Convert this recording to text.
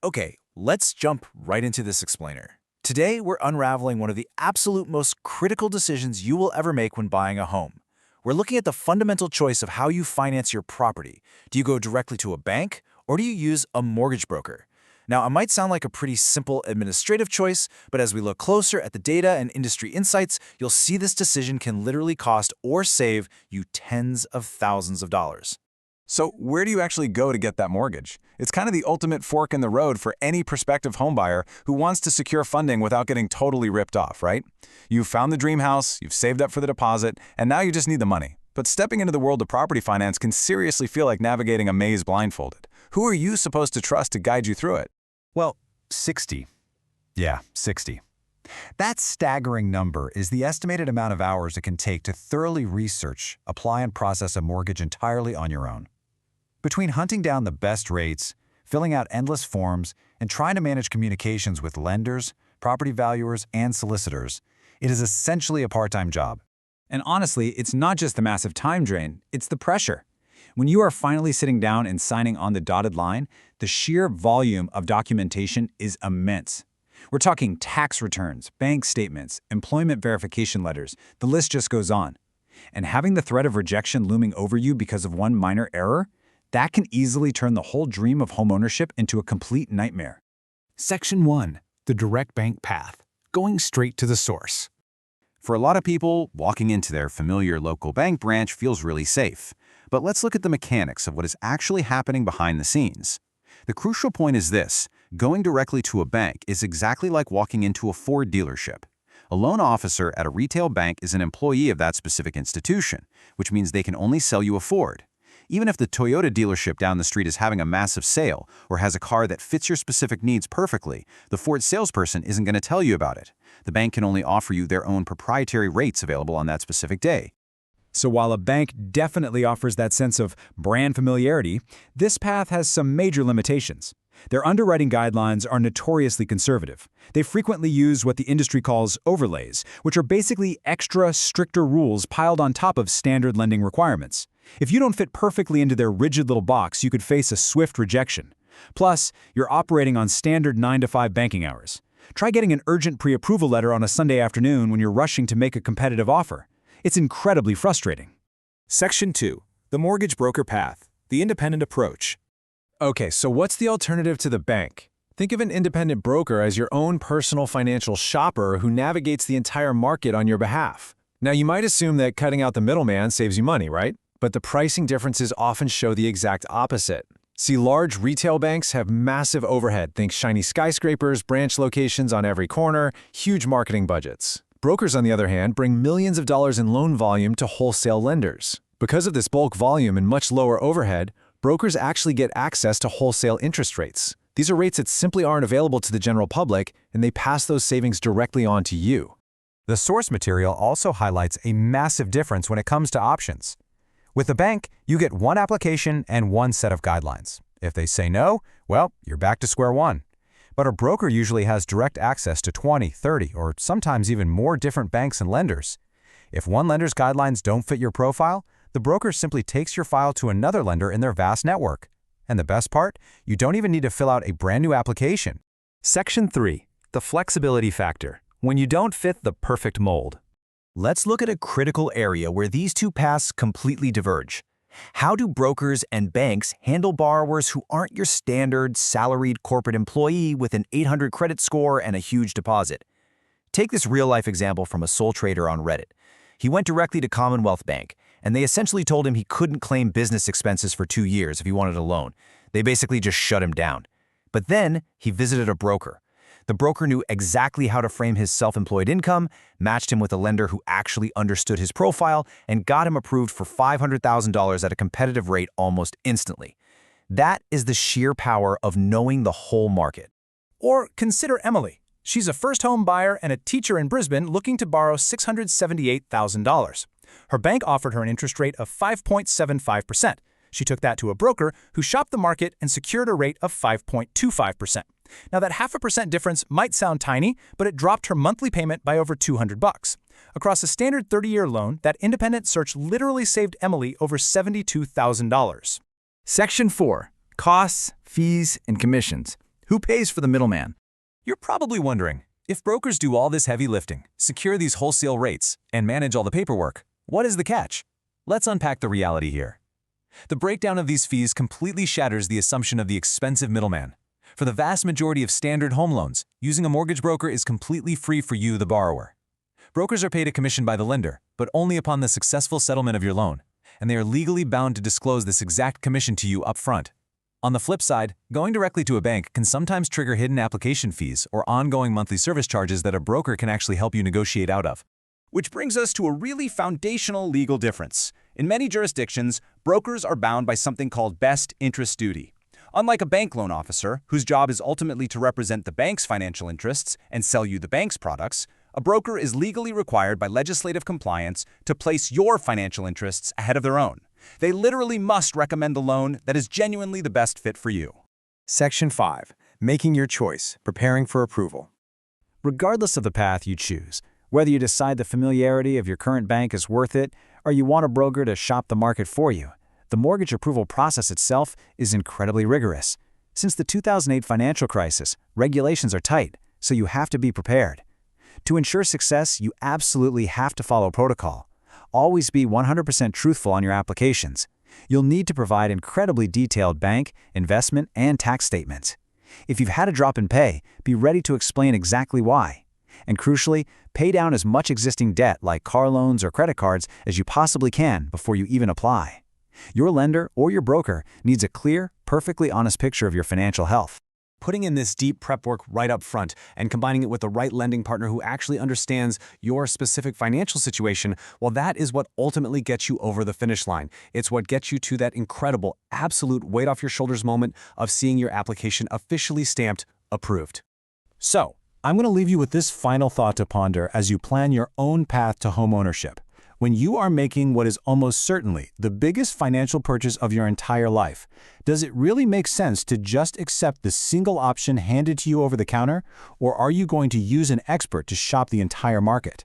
Okay, let's jump right into this explainer. Today, we're unraveling one of the absolute most critical decisions you will ever make when buying a home. We're looking at the fundamental choice of how you finance your property. Do you go directly to a bank, or do you use a mortgage broker? Now, it might sound like a pretty simple administrative choice, but as we look closer at the data and industry insights, you'll see this decision can literally cost or save you tens of thousands of dollars. So where do you actually go to get that mortgage? It's kind of the ultimate fork in the road for any prospective homebuyer who wants to secure funding without getting totally ripped off, right? You've found the dream house, you've saved up for the deposit, and now you just need the money. But stepping into the world of property finance can seriously feel like navigating a maze blindfolded. Who are you supposed to trust to guide you through it? Well, 60. Yeah, 60. That staggering number is the estimated amount of hours it can take to thoroughly research, apply, and process a mortgage entirely on your own. Between hunting down the best rates, filling out endless forms, and trying to manage communications with lenders, property valuers, and solicitors, it is essentially a part-time job. And honestly, it's not just the massive time drain, it's the pressure. When you are finally sitting down and signing on the dotted line, the sheer volume of documentation is immense. We're talking tax returns, bank statements, employment verification letters, the list just goes on. And having the threat of rejection looming over you because of one minor error, that can easily turn the whole dream of homeownership into a complete nightmare. Section 1. The direct bank path. Going straight to the source. For a lot of people, walking into their familiar local bank branch feels really safe. But let's look at the mechanics of what is actually happening behind the scenes. The crucial point is this: going directly to a bank is exactly like walking into a Ford dealership. A loan officer at a retail bank is an employee of that specific institution, which means they can only sell you a Ford. Even if the Toyota dealership down the street is having a massive sale or has a car that fits your specific needs perfectly, the Ford salesperson isn't going to tell you about it. The bank can only offer you their own proprietary rates available on that specific day. So while a bank definitely offers that sense of brand familiarity, this path has some major limitations. Their underwriting guidelines are notoriously conservative. They frequently use what the industry calls overlays, which are basically extra, stricter rules piled on top of standard lending requirements. If you don't fit perfectly into their rigid little box, you could face a swift rejection. Plus, you're operating on standard 9-to-5 banking hours. Try getting an urgent pre-approval letter on a Sunday afternoon when you're rushing to make a competitive offer. It's incredibly frustrating. Section 2. The mortgage broker path. The independent approach. Okay, so what's the alternative to the bank? Think of an independent broker as your own personal financial shopper who navigates the entire market on your behalf. Now, you might assume that cutting out the middleman saves you money, right? But the pricing differences often show the exact opposite. See, large retail banks have massive overhead. Think shiny skyscrapers, branch locations on every corner, huge marketing budgets. Brokers, on the other hand, bring millions of dollars in loan volume to wholesale lenders. Because of this bulk volume and much lower overhead, brokers actually get access to wholesale interest rates. These are rates that simply aren't available to the general public, and they pass those savings directly on to you. The source material also highlights a massive difference when it comes to options. With the bank, you get one application and one set of guidelines. If they say no, well, you're back to square one. But a broker usually has direct access to 20, 30, or sometimes even more different banks and lenders. If one lender's guidelines don't fit your profile, the broker simply takes your file to another lender in their vast network. And the best part, you don't even need to fill out a brand new application. Section 3. The flexibility factor. When you don't fit the perfect mold. Let's look at a critical area where these two paths completely diverge. How do brokers and banks handle borrowers who aren't your standard salaried corporate employee with an 800 credit score and a huge deposit? Take this real-life example from a sole trader on Reddit. He went directly to Commonwealth Bank, and they essentially told him he couldn't claim business expenses for 2 years if he wanted a loan. They basically just shut him down. But then he visited a broker. The broker knew exactly how to frame his self-employed income, matched him with a lender who actually understood his profile, and got him approved for $500,000 at a competitive rate almost instantly. That is the sheer power of knowing the whole market. Or consider Emily. She's a first-home buyer and a teacher in Brisbane looking to borrow $678,000. Her bank offered her an interest rate of 5.75%. She took that to a broker who shopped the market and secured a rate of 5.25%. Now, that 0.5% difference might sound tiny, but it dropped her monthly payment by over $200. Across a standard 30-year loan, that independent search literally saved Emily over $72,000. Section 4. Costs, fees, and commissions. Who pays for the middleman? You're probably wondering, if brokers do all this heavy lifting, secure these wholesale rates, and manage all the paperwork, what is the catch? Let's unpack the reality here. The breakdown of these fees completely shatters the assumption of the expensive middleman. For the vast majority of standard home loans, using a mortgage broker is completely free for you, the borrower. Brokers are paid a commission by the lender, but only upon the successful settlement of your loan, and they are legally bound to disclose this exact commission to you up front. On the flip side, going directly to a bank can sometimes trigger hidden application fees or ongoing monthly service charges that a broker can actually help you negotiate out of. Which brings us to a really foundational legal difference. In many jurisdictions, brokers are bound by something called best interest duty. Unlike a bank loan officer, whose job is ultimately to represent the bank's financial interests and sell you the bank's products, a broker is legally required by legislative compliance to place your financial interests ahead of their own. They literally must recommend the loan that is genuinely the best fit for you. Section 5. Making your choice, preparing for approval. Regardless of the path you choose, whether you decide the familiarity of your current bank is worth it or you want a broker to shop the market for you, the mortgage approval process itself is incredibly rigorous. Since the 2008 financial crisis, regulations are tight, so you have to be prepared. To ensure success, you absolutely have to follow protocol. Always be 100% truthful on your applications. You'll need to provide incredibly detailed bank, investment, and tax statements. If you've had a drop in pay, be ready to explain exactly why. And crucially, pay down as much existing debt like car loans or credit cards as you possibly can before you even apply. Your lender or your broker needs a clear, perfectly honest picture of your financial health. Putting in this deep prep work right up front and combining it with the right lending partner who actually understands your specific financial situation, well, that is what ultimately gets you over the finish line. It's what gets you to that incredible, absolute weight off your shoulders moment of seeing your application officially stamped approved. So, I'm going to leave you with this final thought to ponder as you plan your own path to homeownership. When you are making what is almost certainly the biggest financial purchase of your entire life, does it really make sense to just accept the single option handed to you over the counter, or are you going to use an expert to shop the entire market?